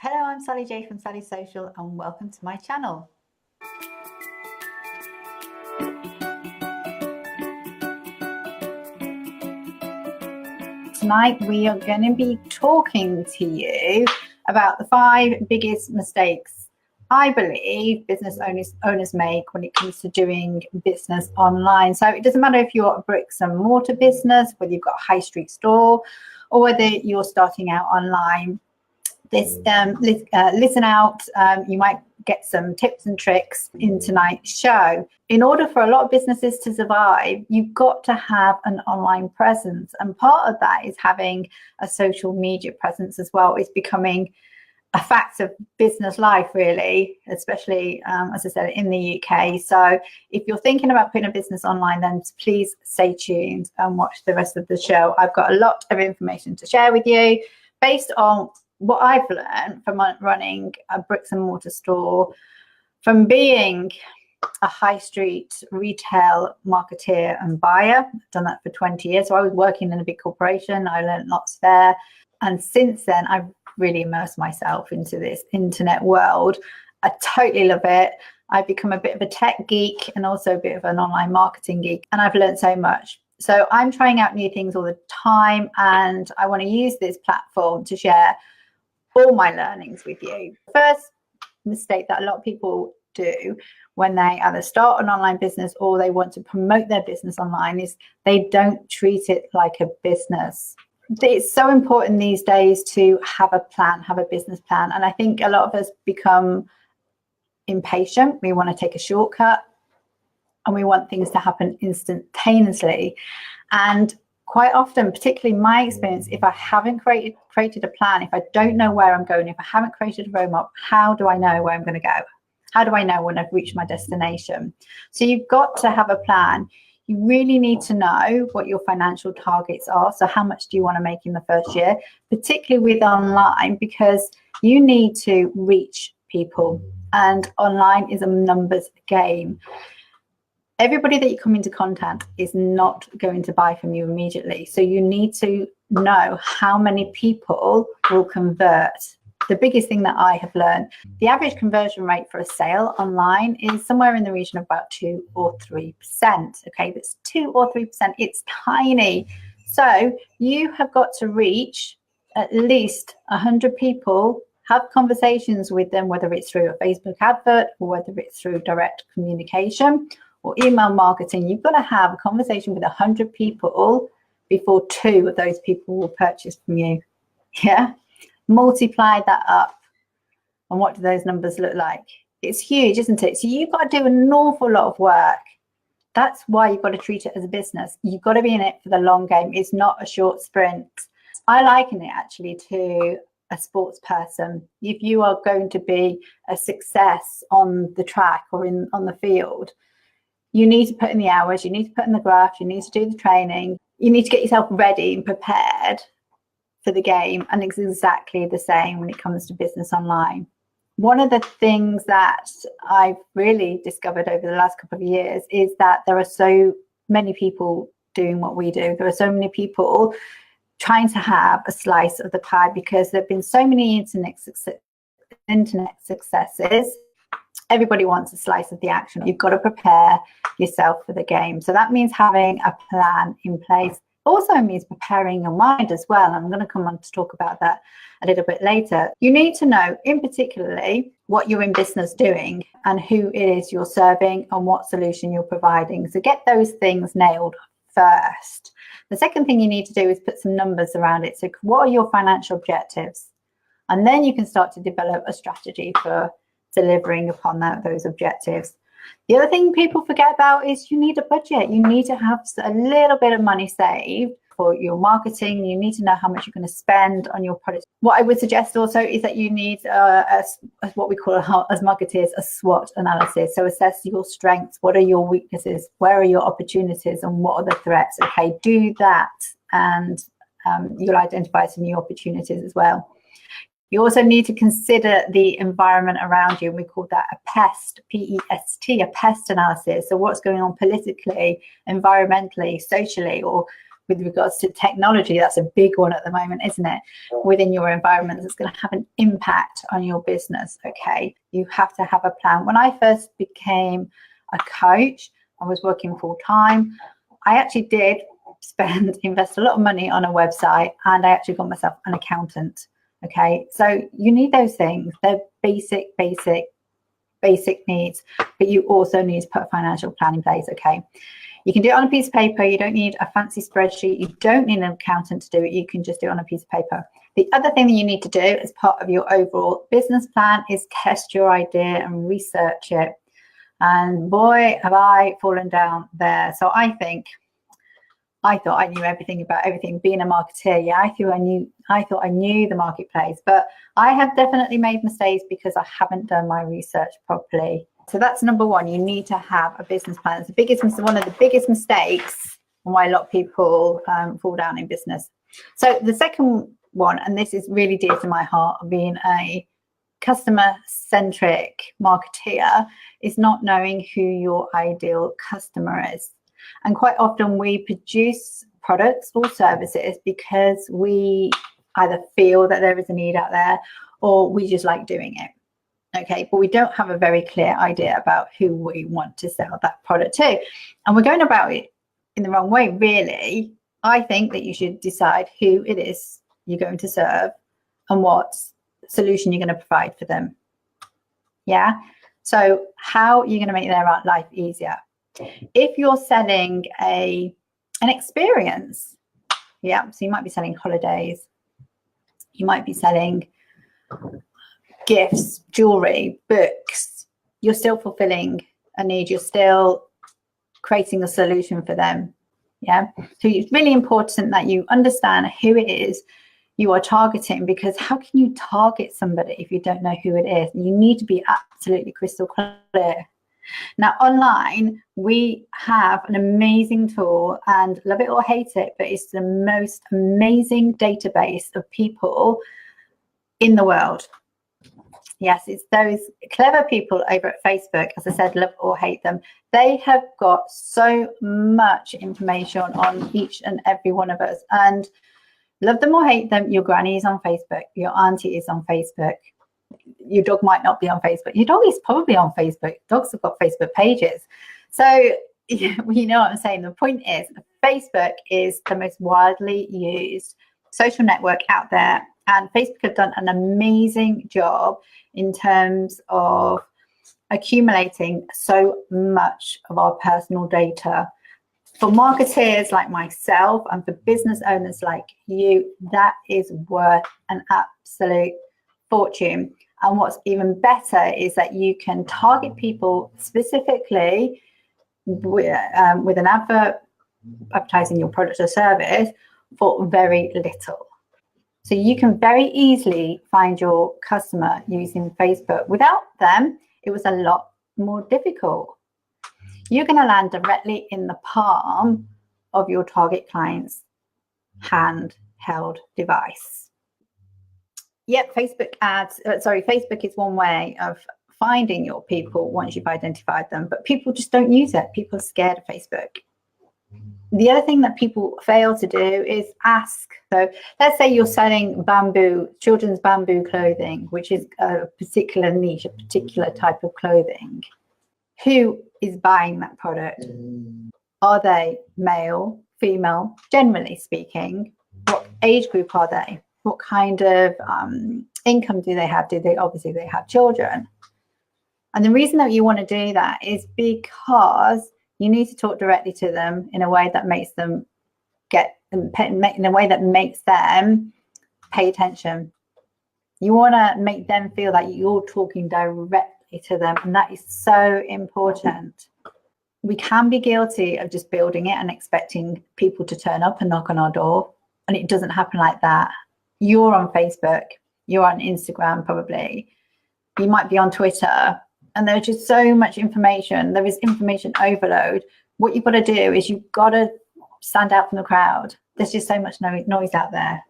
Hello, I'm Sally J from Sally Social and welcome to my channel. Tonight we are going to be talking to you about the 5 biggest mistakes I believe business owners make when it comes to doing business online. So it doesn't matter if you're a bricks and mortar business, whether you've got a high street store or whether you're starting out online. Listen out, you might get some tips and tricks in tonight's show. In order for a lot of businesses to survive, you've got to have an online presence, and part of that is having a social media presence as well. It's becoming a fact of business life, really, especially as I said, in the UK. So if you're thinking about putting a business online, then please stay tuned and watch the rest of the show. I've got a lot of information to share with you based on what I've learned from running a bricks and mortar store, from being a high street retail marketeer and buyer. I've done that for 20 years. So I was working in a big corporation. I learned lots there. And since then, I've really immersed myself into this internet world. I totally love it. I've become a bit of a tech geek and also a bit of an online marketing geek. And I've learned so much. So I'm trying out new things all the time. And I want to use this platform to share all my learnings with you. First mistake that a lot of people do when they either start an online business or they want to promote their business online is they don't treat it like a business. It's so important these days to have a plan, have a business plan. And I think a lot of us become impatient. We want to take a shortcut and we want things to happen instantaneously. And quite often, particularly in my experience, if I haven't created a plan, if I don't know where I'm going, if I haven't created a roadmap, how do I know where I'm going to go? How do I know when I've reached my destination? So you've got to have a plan. You really need to know what your financial targets are. So how much do you want to make in the first year, particularly with online, because you need to reach people and online is a numbers game. Everybody that you come into contact is not going to buy from you immediately. So you need to know how many people will convert. The biggest thing that I have learned, the average conversion rate for a sale online is somewhere in the region of about 2 or 3%. Okay, that's 2 or 3%. It's tiny. So you have got to reach at least 100 people, have conversations with them, whether it's through a Facebook advert or whether it's through direct communication or email marketing. You've got to have a conversation with 100 people before 2 of those people will purchase from you. Yeah. Multiply that up. And what do those numbers look like? It's huge, isn't it? So you've got to do an awful lot of work. That's why you've got to treat it as a business. You've got to be in it for the long game. It's not a short sprint. I liken it actually to a sports person. If you are going to be a success on the track or on the field, you need to put in the hours, you need to put in the graft, you need to do the training, you need to get yourself ready and prepared for the game. And it's exactly the same when it comes to business online. One of the things that I've really discovered over the last couple of years is that there are so many people doing what we do. There are so many people trying to have a slice of the pie because there have been so many internet successes. Everybody wants a slice of the action. You've got to prepare yourself for the game. So that means having a plan in place. Also means preparing your mind as well. I'm going to come on to talk about that a little bit later. You need to know in particularly what you're in business doing and who it is you're serving and what solution you're providing. So get those things nailed first. The second thing you need to do is put some numbers around it. So what are your financial objectives? And then you can start to develop a strategy for delivering upon those objectives. The other thing people forget about is you need a budget. You need to have a little bit of money saved for your marketing. You need to know how much you're going to spend on your product. What I would suggest also is that you need what we call as marketeers a SWOT analysis. So assess your strengths. What are your weaknesses? Where are your opportunities? And what are the threats? Okay, do that and you'll identify some new opportunities as well. You also need to consider the environment around you, and we call that a PEST, P-E-S-T, a PEST analysis. So what's going on politically, environmentally, socially, or with regards to technology, that's a big one at the moment, isn't it? Within your environment, that's going to have an impact on your business. Okay, you have to have a plan. When I first became a coach, I was working full time. I actually did invest a lot of money on a website, and I actually got myself an accountant. Okay, so you need those things. They're basic needs, but you also need to put a financial plan in place. Okay, you can do it on a piece of paper. You don't need a fancy spreadsheet. You don't need an accountant to do it. You can just do it on a piece of paper. The other thing that you need to do as part of your overall business plan is test your idea and research it. And boy, have I fallen down there. So I thought I knew everything about everything. Being a marketeer, yeah, I thought I knew the marketplace, but I have definitely made mistakes because I haven't done my research properly. So that's number one. You need to have a business plan. It's one of the biggest mistakes and why a lot of people fall down in business. So the second one, and this is really dear to my heart, being a customer-centric marketeer, is not knowing who your ideal customer is. And quite often we produce products or services because we either feel that there is a need out there or we just like doing it. Okay, but we don't have a very clear idea about who we want to sell that product to. And we're going about it in the wrong way, really. I think that you should decide who it is you're going to serve and what solution you're going to provide for them. Yeah, so how are you going to make their life easier? If you're selling an experience, yeah, so you might be selling holidays, you might be selling gifts, jewelry, books, you're still fulfilling a need, you're still creating a solution for them. Yeah, so it's really important that you understand who it is you are targeting, because how can you target somebody if you don't know who it is? You need to be absolutely crystal clear. Now, online, we have an amazing tool, and love it or hate it, but it's the most amazing database of people in the world. Yes, it's those clever people over at Facebook, as I said, love or hate them. They have got so much information on each and every one of us, and love them or hate them, your granny is on Facebook, your auntie is on Facebook. Your dog might not be on Facebook. Your dog is probably on Facebook. Dogs have got Facebook pages. So, you know what I'm saying? The point is, Facebook is the most widely used social network out there. And Facebook have done an amazing job in terms of accumulating so much of our personal data. For marketers like myself and for business owners like you, that is worth an absolute fortune. And what's even better is that you can target people specifically with an advert advertising your product or service for very little. So you can very easily find your customer using Facebook. Without them, it was a lot more difficult. You're going to land directly in the palm of your target client's handheld device. Yep, Facebook is one way of finding your people once you've identified them, but people just don't use it. People are scared of Facebook. The other thing that people fail to do is ask. So let's say you're selling children's bamboo clothing, which is a particular niche, a particular type of clothing. Who is buying that product? Are they male, female? Generally speaking, what age group are they? What kind of income do they have? Obviously they have children. And the reason that you want to do that is because you need to talk directly to them in a way that makes them pay attention. You want to make them feel that you're talking directly to them, and that is so important. We can be guilty of just building it and expecting people to turn up and knock on our door, and it doesn't happen like that. You're on Facebook, you're on Instagram probably, you might be on Twitter, and there's just so much information. There is information overload. What you've got to do is you've got to stand out from the crowd. There's just so much noise out there.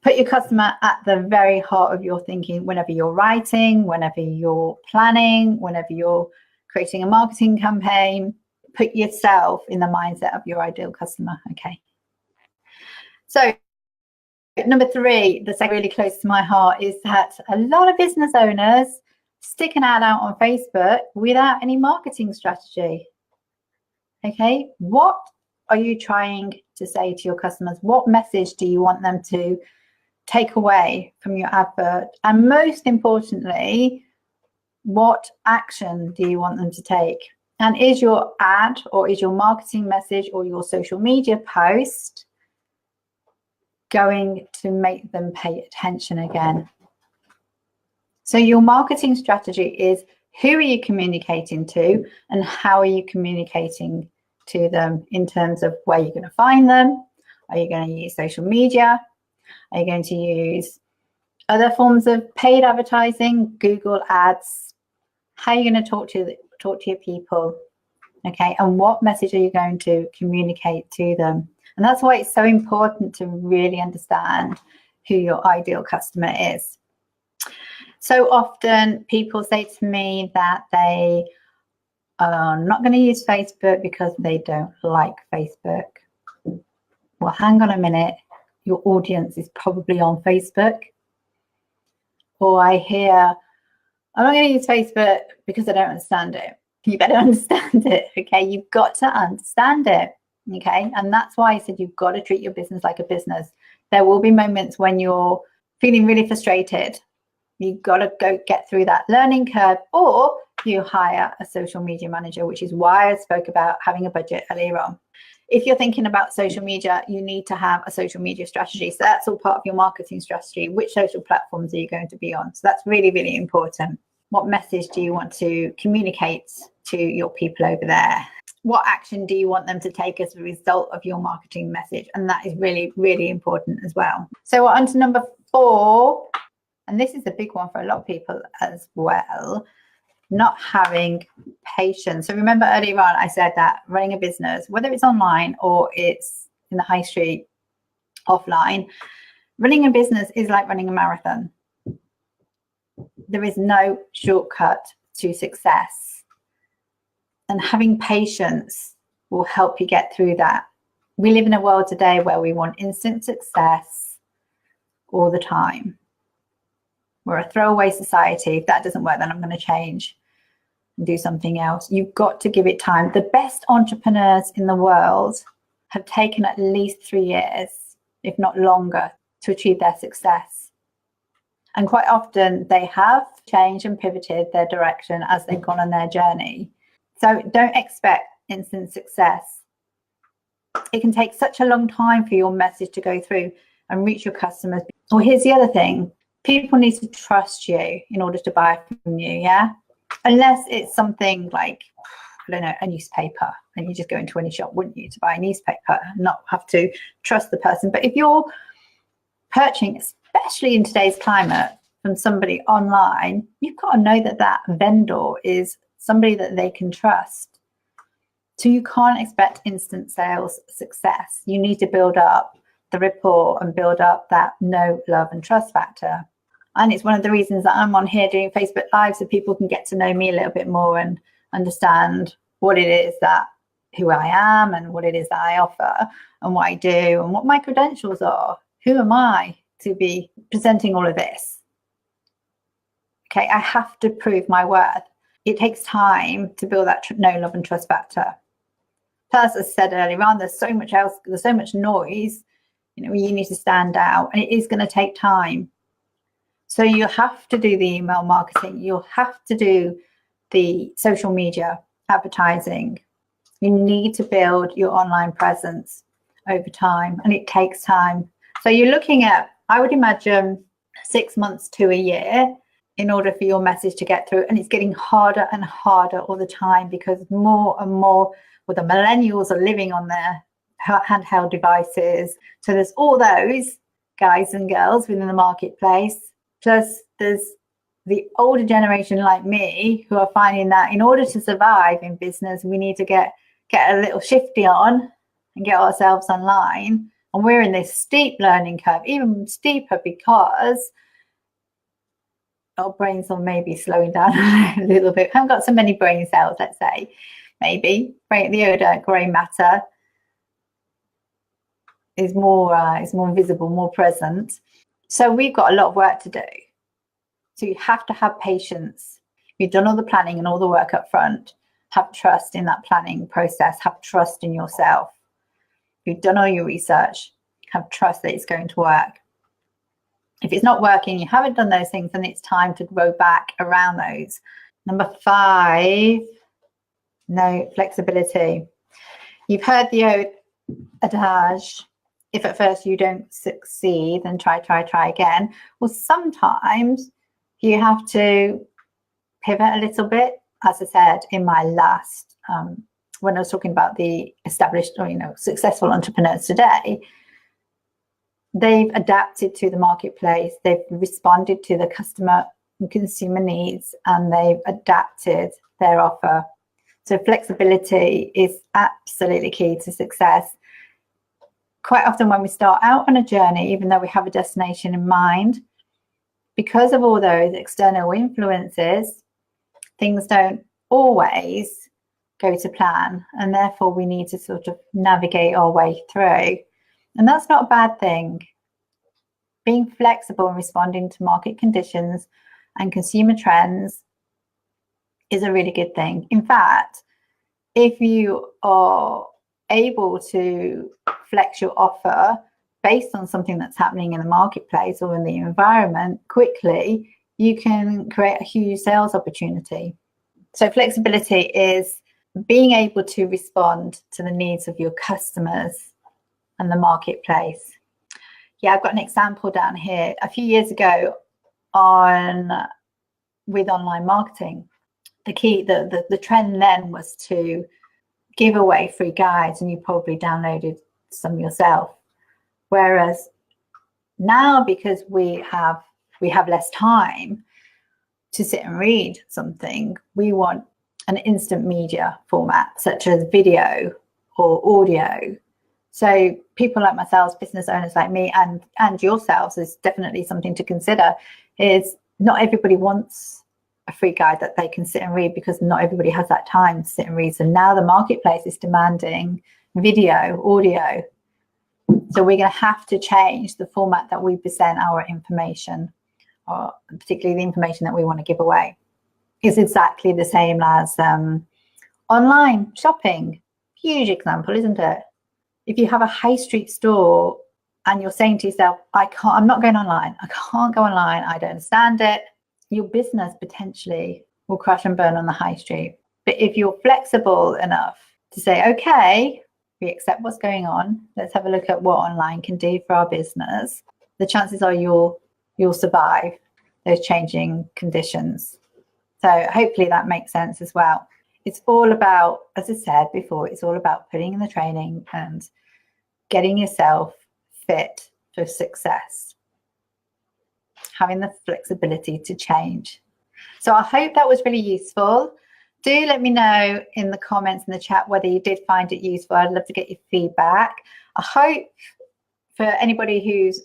Put your customer at the very heart of your thinking whenever you're writing, whenever you're planning, whenever you're creating a marketing campaign. Put yourself in the mindset of your ideal customer, okay? So number 3, that's really close to my heart, is that a lot of business owners stick an ad out on Facebook without any marketing strategy. Okay, what are you trying to say to your customers? What message do you want them to take away from your advert? And most importantly, what action do you want them to take? And is your ad or is your marketing message or your social media post going to make them pay attention again? So your marketing strategy is, who are you communicating to and how are you communicating to them in terms of where you're going to find them? Are you going to use social media? Are you going to use other forms of paid advertising, Google ads? How are you going to talk to your people? Okay, and what message are you going to communicate to them? And that's why it's so important to really understand who your ideal customer is. So often people say to me that they are not going to use Facebook because they don't like Facebook. Well, hang on a minute. Your audience is probably on Facebook. Or I hear, I'm not going to use Facebook because I don't understand it. You better understand it, okay? You've got to understand it, okay? And that's why I said you've got to treat your business like a business. There will be moments when you're feeling really frustrated. You've got to go get through that learning curve, or you hire a social media manager, which is why I spoke about having a budget earlier on. If you're thinking about social media, you need to have a social media strategy. So that's all part of your marketing strategy. Which social platforms are you going to be on? So that's really, really important. What message do you want to communicate to your people over there? What action do you want them to take as a result of your marketing message? And that is really, really important as well. So we're on to number 4. And this is a big one for a lot of people as well, not having patience. So remember earlier on, I said that running a business, whether it's online or it's in the high street offline, running a business is like running a marathon. There is no shortcut to success. And having patience will help you get through that. We live in a world today where we want instant success all the time. We're a throwaway society. If that doesn't work, then I'm going to change and do something else. You've got to give it time. The best entrepreneurs in the world have taken at least 3 years, if not longer, to achieve their success. And quite often they have changed and pivoted their direction as they've gone on their journey. So don't expect instant success. It can take such a long time for your message to go through and reach your customers. Or here's the other thing. People need to trust you in order to buy from you, yeah? Unless it's something like, I don't know, a newspaper, and you just go into any shop, wouldn't you, to buy a newspaper, not have to trust the person. But if you're purchasing, especially in today's climate, from somebody online, you've got to know that that vendor is somebody that they can trust. So you can't expect instant sales success. You need to build up the rapport and build up that know, love, and trust factor. And it's one of the reasons that I'm on here doing Facebook Live, so people can get to know me a little bit more and understand what it is that, who I am and what it is that I offer and what I do and what my credentials are. Who am I to be presenting all of this? Okay, I have to prove my worth. It takes time to build that know, love, and trust factor. Plus, as I said earlier on, there's so much else, there's so much noise. You know, you need to stand out, and it is going to take time. So you have to do the email marketing. You'll have to do the social media advertising. You need to build your online presence over time, and it takes time. So you're looking at, I would imagine, 6 months to a year in order for your message to get through. And it's getting harder and harder all the time because more and more, well, the millennials are living on their handheld devices. So there's all those guys and girls within the marketplace. Plus there's the older generation like me who are finding that in order to survive in business, we need to get a little shifty on and get ourselves online. And we're in this steep learning curve, even steeper because our brains are maybe slowing down a little bit. We haven't got so many brain cells, let's say, maybe. The gray matter is more visible, more present. So we've got a lot of work to do. So you have to have patience. You've done all the planning and all the work up front. Have trust in that planning process. Have trust in yourself. You've done all your research. Have trust that it's going to work. If it's not working, you haven't done those things, then it's time to go back around those. Number 5, no flexibility. You've heard the old adage, if at first you don't succeed, then try again. Well, sometimes you have to pivot a little bit. As I said in my last, when I was talking about the established or, successful entrepreneurs today, they've adapted to the marketplace, they've responded to the customer and consumer needs, and they've adapted their offer. So flexibility is absolutely key to success. Quite often when we start out on a journey, even though we have a destination in mind, because of all those external influences, things don't always go to plan, and therefore we need to sort of navigate our way through. And that's not a bad thing. Being flexible and responding to market conditions and consumer trends is a really good thing. In fact, if you are able to flex your offer based on something that's happening in the marketplace or in the environment quickly, you can create a huge sales opportunity. So flexibility is being able to respond to the needs of your customers and the marketplace. Yeah, I've got an example down here. A few years ago with online marketing, the trend then was to give away free guides, and you probably downloaded some yourself. Whereas now, because we have less time to sit and read something, we want an instant media format such as video or audio. So people like myself, business owners like me, and yourselves, is definitely something to consider. Is not everybody wants a free guide that they can sit and read, because not everybody has that time to sit and read. So now the marketplace is demanding video, audio. So we're going to have to change the format that we present our information, or particularly the information that we want to give away. It's exactly the same as online shopping. Huge example, isn't it? If you have a high street store and you're saying to yourself, I'm not going online. I can't go online. I don't understand it. Your business potentially will crash and burn on the high street. But if you're flexible enough to say, okay, we accept what's going on, let's have a look at what online can do for our business, the chances are you'll survive those changing conditions. So hopefully that makes sense as well. It's all about, as I said before, it's all about putting in the training and getting yourself fit for success, having the flexibility to change. So I hope that was really useful. Do let me know in the comments in the chat whether you did find it useful. I'd love to get your feedback. I hope for anybody who's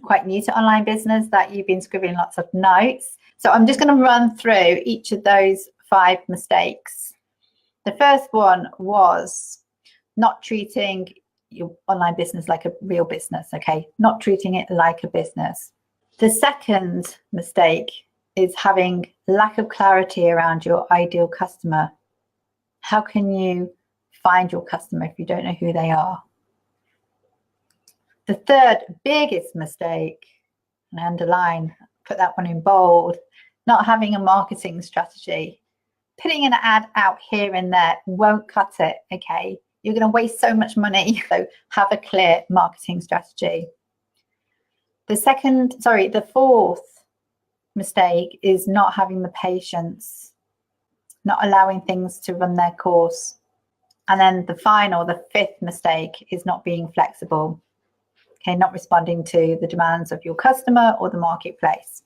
quite new to online business that you've been scribbling lots of notes. So I'm just going to run through each of those 5 mistakes. The first one was not treating your online business like a real business, okay? Not treating it like a business. The second mistake is having lack of clarity around your ideal customer. How can you find your customer if you don't know who they are? The third biggest mistake, and underline, put that one in bold, not having a marketing strategy. Putting an ad out here and there won't cut it, okay? You're going to waste so much money. So have a clear marketing strategy. The fourth mistake is not having the patience, not allowing things to run their course. And then the fifth mistake is not being flexible, okay? Not responding to the demands of your customer or the marketplace.